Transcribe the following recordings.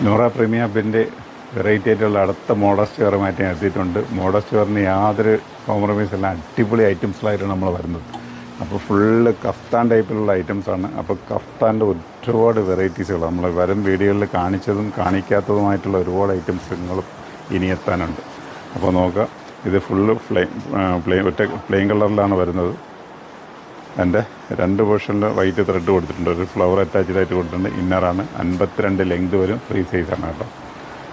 Noora premium ഹബിൻ്റെ variety ആയിട്ടുള്ള അടുത്ത model സ്റ്റോറുമായിട്ട് ഞാൻ എത്തിയിട്ടുണ്ട്. മോഡൽ സ്റ്റോറിന് യാതൊരു കോംപ്രമൈസ് എല്ലാം അടിപൊളി ഐറ്റംസിലായിട്ടാണ് നമ്മൾ വരുന്നത്. അപ്പോൾ ഫുള്ള് കഫ്താൻ ടൈപ്പിലുള്ള ഐറ്റംസാണ്. അപ്പോൾ കഫ്താൻ്റെ ഒരുപാട് വെറൈറ്റീസുകൾ നമ്മൾ വരും വീഡിയോയിൽ കാണിച്ചതും കാണിക്കാത്തതുമായിട്ടുള്ള ഒരുപാട് ഐറ്റംസ് നിങ്ങളും ഇനി എത്താനുണ്ട്. അപ്പോൾ നോക്കുക, ഇത് ഫുള്ള് പ്ലെയിൻ കളറിലാണ് വരുന്നത്. എൻ്റെ 2 പോർഷനിൽ വൈറ്റ് ത്രെഡ് കൊടുത്തിട്ടുണ്ട്. ഒരു ഫ്ലവർ അറ്റാച്ച്ഡ് ആയിട്ട് കൊടുത്തിട്ടുണ്ട്. ഇന്നറാണ് 52 ലെങ്ത് വരും. ഫ്രീ സൈസാണ് കേട്ടോ.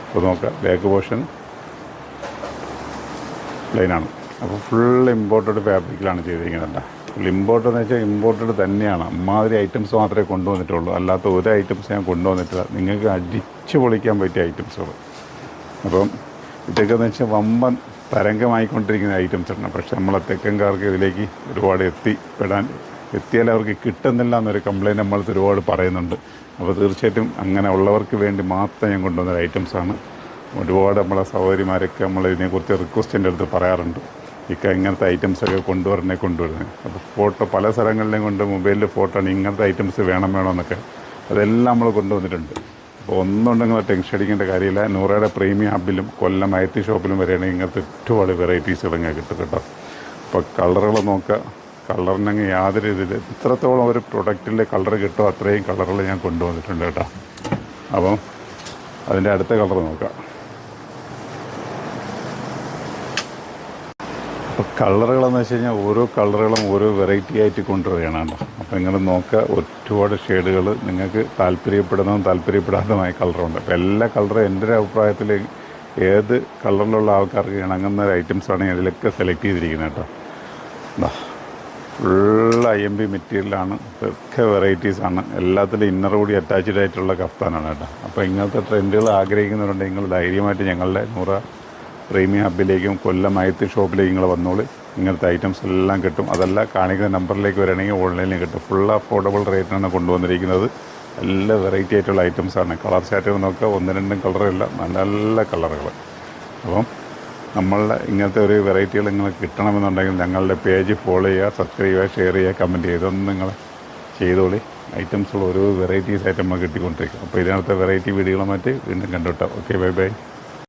അപ്പോൾ നോക്കുക, ബാക്ക് പോർഷൻ പ്ലെയിനാണ്. അപ്പോൾ ഫുൾ ഇമ്പോർട്ടഡ് ഫാബ്രിക്കിലാണ് ചെയ്തിരിക്കുന്നത്. ഫുൾ ഇമ്പോർട്ട് എന്ന് വെച്ചാൽ ഇമ്പോർട്ടഡ് തന്നെയാണ്. അമ്മാതിരി ഐറ്റംസ് മാത്രമേ കൊണ്ടുവന്നിട്ടുള്ളൂ, അല്ലാത്ത ഒരു ഐറ്റംസ് ഞാൻ കൊണ്ടുവന്നിട്ടില്ല. നിങ്ങൾക്ക് അടിച്ച് പൊളിക്കാൻ പറ്റിയ ഐറ്റംസുകൾ. അപ്പം ഇതൊക്കെ എന്ന് വെച്ചാൽ വമ്പൻ തരംഗമായിക്കൊണ്ടിരിക്കുന്ന ഐറ്റംസ് ആണ്. പക്ഷെ നമ്മളെ തെക്കൻകാർക്ക് ഇതിലേക്ക് ഒരുപാട് എത്തിയാൽ അവർക്ക് കിട്ടുന്നില്ല എന്നൊരു കംപ്ലയിൻറ്റ് നമ്മളത് ഒരുപാട് പറയുന്നുണ്ട്. അപ്പോൾ തീർച്ചയായിട്ടും അങ്ങനെ ഉള്ളവർക്ക് വേണ്ടി മാത്രം ഞാൻ കൊണ്ടുവന്ന ഐറ്റംസാണ്. ഒരുപാട് നമ്മളെ സഹോദരിമാരൊക്കെ ഇതിനെക്കുറിച്ച് റിക്വസ്റ്റിൻ്റെ അടുത്ത് പറയാറുണ്ട്, ഇങ്ങനത്തെ ഐറ്റംസൊക്കെ കൊണ്ടുവരുന്നത്. അപ്പോൾ ഫോട്ടോ പല സ്ഥലങ്ങളിലും കൊണ്ട് മൊബൈലിൽ ഫോട്ടോ ആണ് ഇങ്ങനത്തെ ഐറ്റംസ് വേണമെന്നൊക്കെ, അതെല്ലാം നമ്മൾ കൊണ്ടുവന്നിട്ടുണ്ട്. അപ്പോൾ ഒന്നുണ്ടെങ്കിൽ ടെൻഷൻ അടിക്കേണ്ട കാര്യമില്ല. നൂറയുടെ പ്രീമിയം ഹബിലും കൊല്ലം ഐത്തി ഷോപ്പിലും വരികയാണെങ്കിൽ ഇങ്ങനത്തെ ഒരുപാട് വെറൈറ്റീസുകൾ ഇങ്ങനെ കിട്ടും കേട്ടോ. അപ്പോൾ കളറുകൾ നോക്കുക, കളറിനങ്ങ് യാതൊരു ഇതിൽ ഇത്രത്തോളം ഒരു പ്രൊഡക്റ്റിൻ്റെ കളർ കിട്ടുമോ അത്രയും കളറുകൾ ഞാൻ കൊണ്ടുവന്നിട്ടുണ്ട് കേട്ടോ. അപ്പം അതിൻ്റെ അടുത്ത കളർ നോക്കാം. അപ്പോൾ കളറുകളെന്ന് വെച്ച് കഴിഞ്ഞാൽ ഓരോ കളറുകളും ഓരോ വെറൈറ്റി ആയിട്ട് കൊണ്ടുവരികയാണ് കേട്ടോ. അപ്പോൾ നിങ്ങൾ നോക്കുക, ഒരുപാട് ഷെയ്ഡുകൾ നിങ്ങൾക്ക് താല്പര്യപ്പെടുന്നതും താല്പര്യപ്പെടാത്തതുമായ കളറുണ്ട്. അപ്പോൾ എല്ലാ കളറും എൻ്റെ ഒരു അഭിപ്രായത്തിൽ ഏത് കളറിലുള്ള ആൾക്കാർക്ക് ഇണങ്ങുന്ന ഐറ്റംസാണ് ഇതിലൊക്കെ സെലക്ട് ചെയ്തിരിക്കുന്നത് കേട്ടോ. എന്താ ഫുൾ IMB മെറ്റീരിയലാണ്. ഇതൊക്കെ വെറൈറ്റീസാണ്. എല്ലാത്തിലും ഇന്നർ കൂടി അറ്റാച്ച്ഡ് ആയിട്ടുള്ള കഫ്താനാണ് കേട്ടോ. അപ്പോൾ ഇങ്ങനത്തെ ട്രെൻഡുകൾ ആഗ്രഹിക്കുന്നുണ്ടെങ്കിൽ നിങ്ങൾ ധൈര്യമായിട്ട് ഞങ്ങളുടെ നൂറ പ്രീമിയം ഹബിലേക്കും കൊല്ലം ഐത്തി ഷോപ്പിലേക്ക് നിങ്ങൾ വന്നോളൂ. ഇങ്ങനത്തെ ഐറ്റംസ് എല്ലാം കിട്ടും. അതല്ല കാണിക്കുന്ന നമ്പറിലേക്ക് വരികയാണെങ്കിൽ ഓൺലൈനിൽ കിട്ടും. ഫുൾ അഫോർഡബിൾ റേറ്റിനാണ് കൊണ്ടുവന്നിരിക്കുന്നത്. എല്ലാ വെറൈറ്റി ആയിട്ടുള്ള ഐറ്റംസാണ്. കളർ ചാറ്റുകൾ നോക്കുക, 1-2 കളറില്ല, നല്ല കളറുകൾ. അപ്പം നമ്മളുടെ ഇങ്ങനത്തെ ഒരു വെറൈറ്റികൾ നിങ്ങൾ കിട്ടണമെന്നുണ്ടെങ്കിൽ ഞങ്ങളുടെ പേജ് ഫോളോ ചെയ്യുക, സബ്സ്ക്രൈബ് ചെയ്യുക, ഷെയർ ചെയ്യുക, കമൻറ്റ് ചെയ്യുക. ഇതൊന്നും നിങ്ങൾ ചെയ്തോളി. ഐറ്റംസുകൾ ഓരോ വെറൈറ്റീസ് ആയിട്ട് നമ്മൾ കിട്ടിക്കൊണ്ടിരിക്കും. അപ്പോൾ ഇതിനകത്തെ വെറൈറ്റി വീഡിയോകളുമായിട്ട് വീണ്ടും കണ്ടുവിട്ടാം. Okay, bye bye.